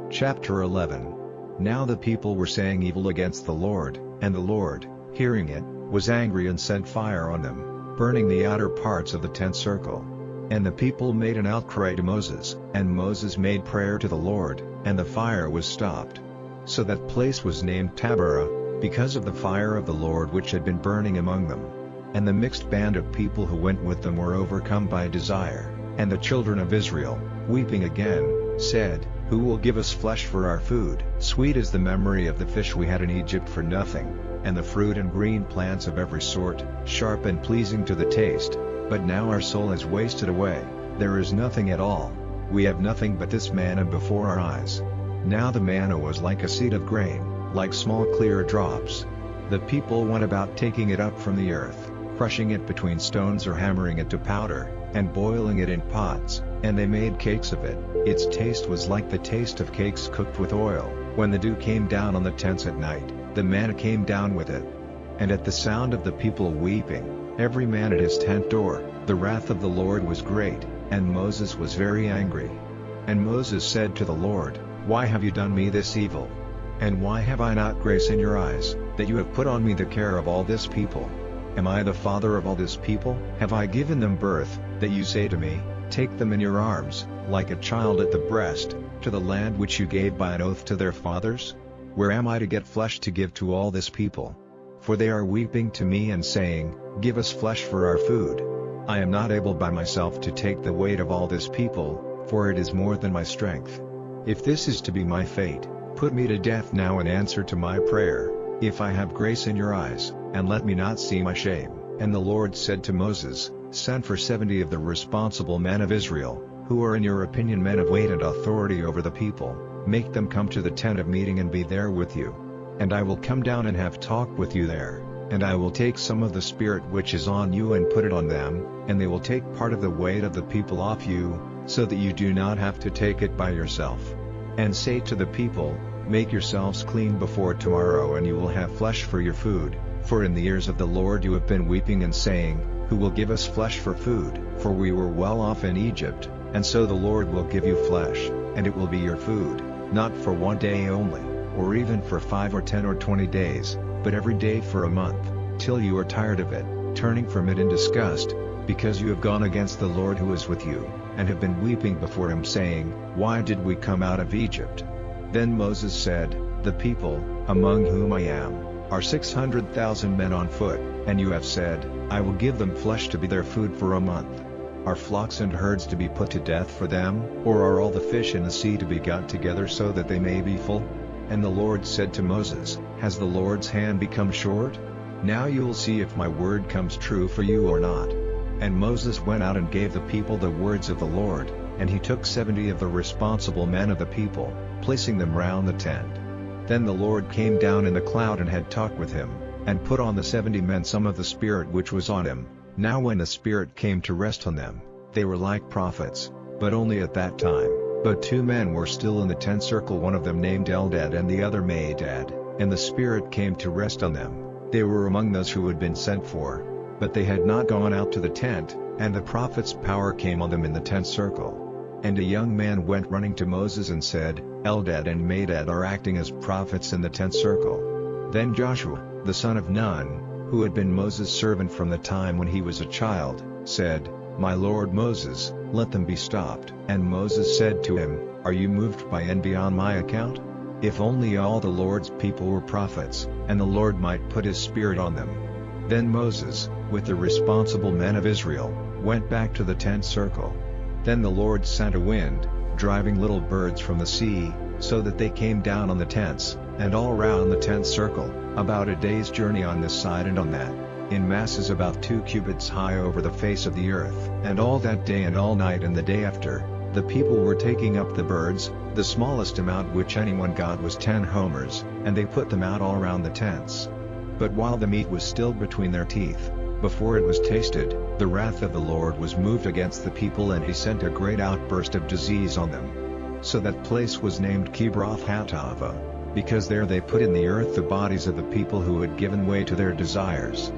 Chapter 11. Now the people were saying evil against the Lord, and the Lord, hearing it, was angry and sent fire on them, burning the outer parts of the tent circle. And the people made an outcry to Moses, and Moses made prayer to the Lord, and the fire was stopped. So that place was named Taberah, because of the fire of the Lord which had been burning among them. And the mixed band of people who went with them were overcome by desire, and the children of Israel, weeping again, said, "Who will give us flesh for our food?" Sweet is the memory of the fish we had in Egypt for nothing, and the fruit and green plants of every sort, sharp and pleasing to the taste. But now our soul is wasted away, there is nothing at all, we have nothing but this manna before our eyes. Now the manna was like a seed of grain, like small clear drops. The people went about taking it up from the earth, crushing it between stones or hammering it to powder, and boiling it in pots, and they made cakes of it. Its taste was like the taste of cakes cooked with oil. When the dew came down on the tents at night, the manna came down with it. And at the sound of the people weeping, every man at his tent door, the wrath of the Lord was great, and Moses was very angry. And Moses said to the Lord, "Why have you done me this evil? And why have I not grace in your eyes, that you have put on me the care of all this people? Am I the father of all this people? Have I given them birth, that you say to me, 'Take them in your arms, like a child at the breast, to the land which you gave by an oath to their fathers?' Where am I to get flesh to give to all this people? For they are weeping to me and saying, 'Give us flesh for our food.' I am not able by myself to take the weight of all this people, for it is more than my strength. If this is to be my fate, put me to death now and answer to my prayer, if I have grace in your eyes, and let me not see my shame." And the Lord said to Moses, "Send for 70 of the responsible men of Israel, who are in your opinion men of weight and authority over the people. Make them come to the tent of meeting and be there with you. And I will come down and have talk with you there, and I will take some of the spirit which is on you and put it on them, and they will take part of the weight of the people off you, so that you do not have to take it by yourself. And say to the people, 'Make yourselves clean before tomorrow and you will have flesh for your food, for in the ears of the Lord you have been weeping and saying, Who will give us flesh for food? For we were well off in Egypt, and so the Lord will give you flesh, and it will be your food, not for one day only, or even for 5 or 10 or 20 days, but every day for a month, till you are tired of it, turning from it in disgust, because you have gone against the Lord who is with you, and have been weeping before him saying, Why did we come out of Egypt?' Then Moses said, 'The people, among whom I am, are 600,000 men on foot, and you have said, I will give them flesh to be their food for a month. Are flocks and herds to be put to death for them, or are all the fish in the sea to be got together so that they may be full?' And the Lord said to Moses, 'Has the Lord's hand become short? Now you will see if my word comes true for you or not.' And Moses went out and gave the people the words of the Lord, and he took 70 of the responsible men of the people, placing them round the tent. Then the Lord came down in the cloud and had talk with him, and put on the 70 men some of the Spirit which was on him. Now when the Spirit came to rest on them, they were like prophets, but only at that time. But 2 men were still in the tent circle, one of them named Eldad and the other Medad, and the Spirit came to rest on them. They were among those who had been sent for, but they had not gone out to the tent, and the prophet's power came on them in the tent circle. And a young man went running to Moses and said, Eldad and Medad are acting as prophets in the tent circle. Then Joshua, the son of Nun, who had been Moses' servant from the time when he was a child, said, My lord Moses, let them be stopped. And Moses said to him, Are you moved by envy on my account? If only all the Lord's people were prophets, and the Lord might put his Spirit on them. Then Moses, with the responsible men of Israel, went back to the tent circle. Then the Lord sent a wind, driving little birds from the sea, so that they came down on the tents, and all round the tent circle, about a day's journey on this side and on that, in masses about 2 cubits high over the face of the earth. And all that day and all night and the day after, the people were taking up the birds, the smallest amount which anyone got was 10 homers, and they put them out all round the tents. But while the meat was still between their teeth, before it was tasted, the wrath of the Lord was moved against the people, and he sent a great outburst of disease on them. So that place was named Kibroth Hattaavah, because there they put in the earth the bodies of the people who had given way to their desires.